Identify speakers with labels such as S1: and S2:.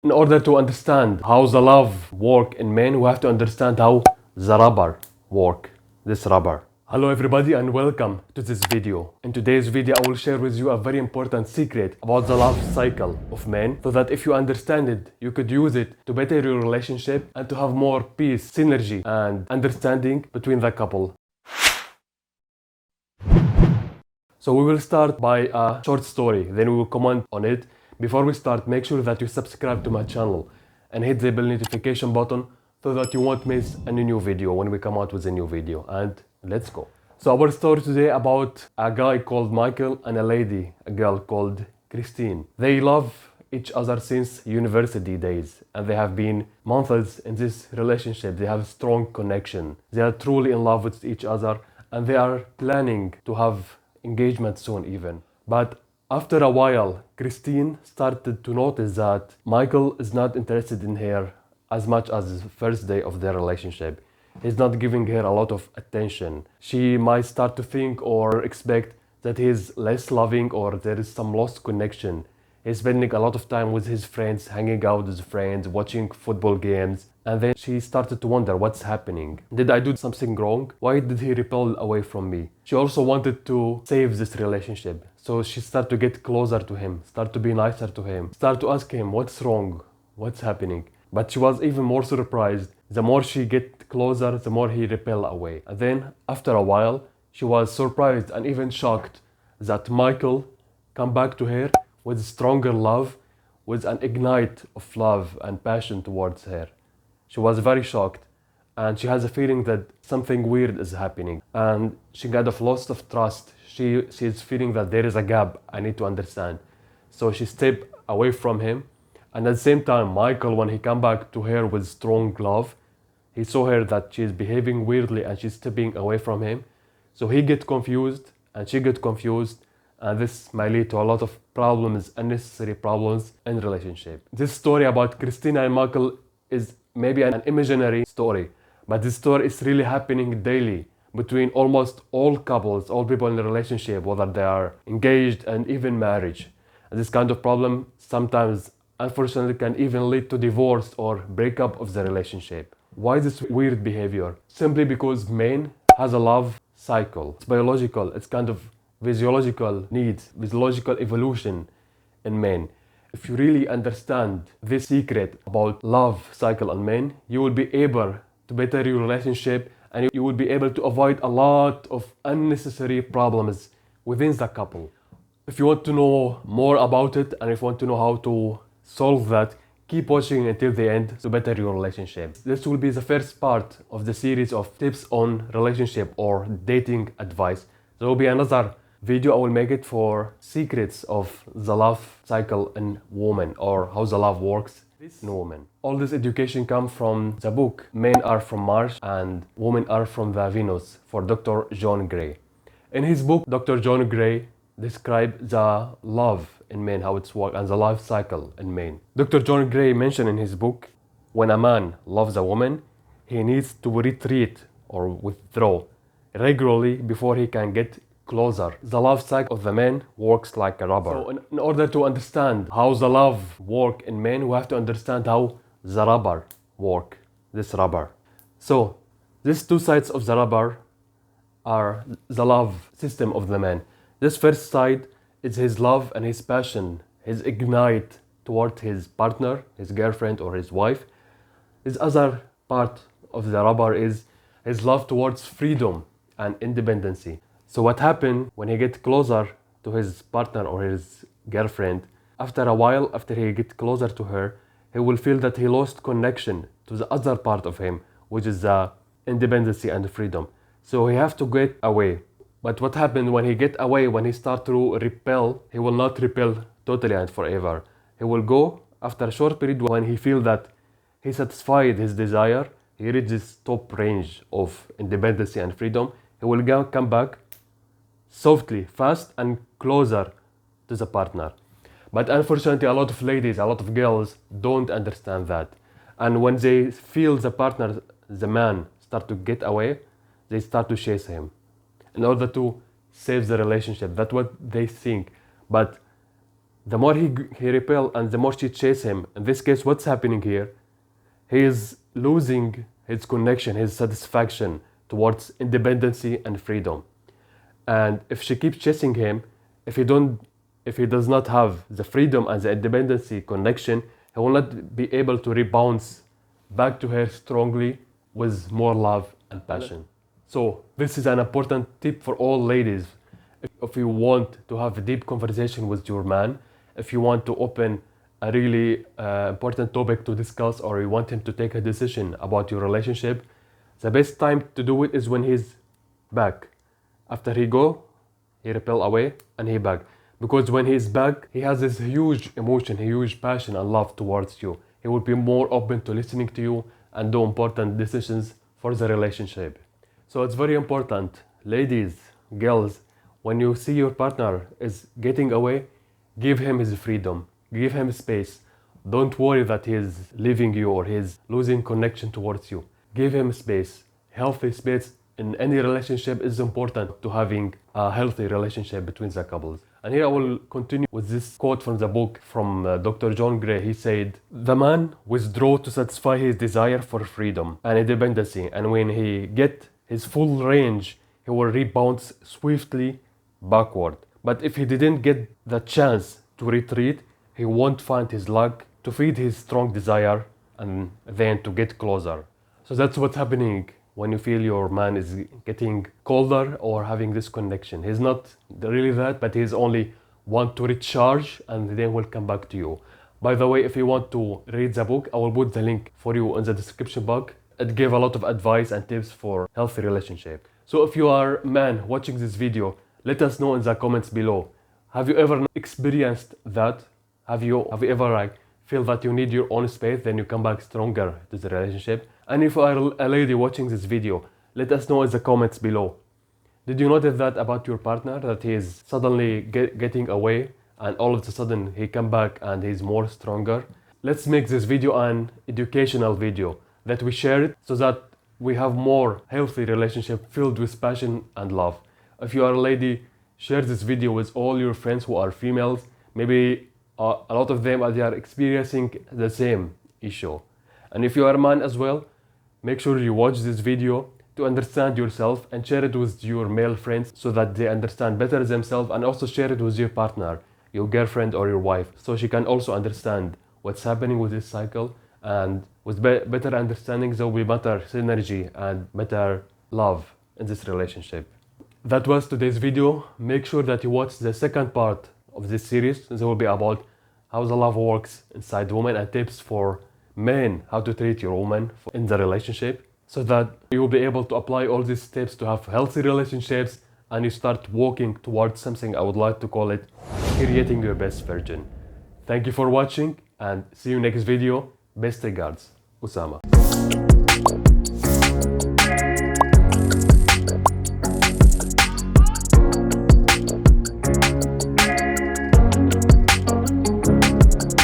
S1: In order to understand how the love work in men, we have to understand how the rubber work, this rubber. Hello everybody and welcome to this video. In today's video, I will share with you a very important secret about the love cycle of men, so that if you understand it, you could use it to better your relationship and to have more peace, synergy and understanding between the couple. So we will start by a short story, then we will comment on it. Before we start, make sure that you subscribe to my channel and hit the bell notification button so that you won't miss any new video when we come out with a new video. And let's go. So our story today about a guy called Michael and a girl called Christine. They love each other since university days and they have been months in this relationship. They have a strong connection. They are truly in love with each other and they are planning to have engagement soon even. But after a while, Christine started to notice that Michael is not interested in her as much as the first day of their relationship. He's not giving her a lot of attention. She might start to think or expect that he's less loving or there is some lost connection. He's spending a lot of time with his friends, hanging out with friends, watching football games. And then she started to wonder what's happening. Did I do something wrong? Why did he repel away from me? She also wanted to save this relationship. So she started to get closer to him, start to be nicer to him, start to ask him what's wrong, what's happening. But she was even more surprised. The more she get closer, the more he repel away. And then after a while, she was surprised and even shocked that Michael come back to her with stronger love, with an ignite of love and passion towards her. She was very shocked and she has a feeling that something weird is happening and she got a loss of trust. She's feeling that there is a gap I need to understand. So she stepped away from him, and at the same time Michael, when he come back to her with strong love, he saw her that she's behaving weirdly and she's stepping away from him. So he get confused and she get confused, and this might lead to a lot of problems, unnecessary problems in relationship. This story about Christina and Michael is maybe an imaginary story, but this story is really happening daily between almost all couples, all people in a relationship, whether they are engaged and even marriage. And this kind of problem sometimes, unfortunately, can even lead to divorce or breakup of the relationship. Why this weird behavior? Simply because men has a love cycle. It's biological, it's kind of physiological needs, physiological evolution in men. If you really understand this secret about love cycle in men, you will be able to better your relationship and you will be able to avoid a lot of unnecessary problems within the couple. If you want to know more about it and if you want to know how to solve that, keep watching until the end to better your relationship. This will be the first part of the series of tips on relationship or dating advice. There will be another video I will make it for secrets of the love cycle in women, or how the love works in women. All this education comes from the book Men Are From Mars and Women Are From the Venus for Dr. John Gray. In his book, Dr. John Gray describes the love in men, how it's works, and the life cycle in men. Dr. John Gray mentioned in his book, when a man loves a woman, he needs to retreat or withdraw regularly before he can get closer. The love cycle of the man works like a rubber. So in order to understand how the love work in men, we have to understand how the rubber work, this rubber. So these two sides of the rubber are the love system of the man. This first side is his love and his passion, his ignite toward his partner, his girlfriend or his wife. His other part of the rubber is his love towards freedom and independency. So what happened when he get closer to his partner or his girlfriend, after a while, after he get closer to her, he will feel that he lost connection to the other part of him, which is the independency and freedom. So he have to get away. But what happened when he get away, when he start to repel, he will not repel totally and forever. He will go after a short period when he feel that he satisfied his desire, he reached this top range of independency and freedom, he will come back softly, fast and closer to the partner. But unfortunately, a lot of ladies, a lot of girls don't understand that. And when they feel the partner, the man, start to get away, they start to chase him in order to save the relationship. That's what they think. But the more he repel and the more she chase him. In this case, what's happening here? He is losing his connection, his satisfaction towards independency and freedom. And if she keeps chasing him, if he does not have the freedom and the independency connection, he will not be able to rebound back to her strongly with more love and passion. So this is an important tip for all ladies. If you want to have a deep conversation with your man, if you want to open a really important topic to discuss, or you want him to take a decision about your relationship, the best time to do it is when he's back. After he go, he repel away and he back. Because when he's back, he has this huge emotion, huge passion and love towards you. He will be more open to listening to you and do important decisions for the relationship. So it's very important, ladies, girls, when you see your partner is getting away, give him his freedom, give him space. Don't worry that he's leaving you or he's losing connection towards you. Give him space. Healthy space in any relationship is important to having a healthy relationship between the couples. And here I will continue with this quote from the book from Dr. John Gray. He said, "The man withdraws to satisfy his desire for freedom and independency, and when he gets his full range, he will rebound swiftly backward. But if he didn't get the chance to retreat, he won't find his luck to feed his strong desire and then to get closer." So that's what's happening when you feel your man is getting colder or having this connection. He's not really that, but he's only want to recharge and then will come back to you. By the way, if you want to read the book, I will put the link for you in the description box. It gave a lot of advice and tips for healthy relationship. So if you are a man watching this video, let us know in the comments below. Have you ever experienced that? Have you ever feel that you need your own space, then you come back stronger to the relationship? And if you are a lady watching this video, let us know in the comments below. Did you notice that about your partner, that he is suddenly getting away and all of a sudden he come back and he's more stronger? Let's make this video an educational video that we share it so that we have more healthy relationship filled with passion and love. If you are a lady, share this video with all your friends who are females. Maybe a lot of them they are experiencing the same issue. And if you are a man as well, make sure you watch this video to understand yourself and share it with your male friends so that they understand better themselves, and also share it with your partner, your girlfriend or your wife, so she can also understand what's happening with this cycle, and with better understanding there will be better synergy and better love in this relationship. That was today's video. Make sure that you watch the second part of this series. There will be about how the love works inside women and tips for men, how to treat your woman in the relationship, so that you will be able to apply all these steps to have healthy relationships, and you start walking towards something I would like to call it creating your best virgin. Thank you for watching and see you next video. Best regards, Usama.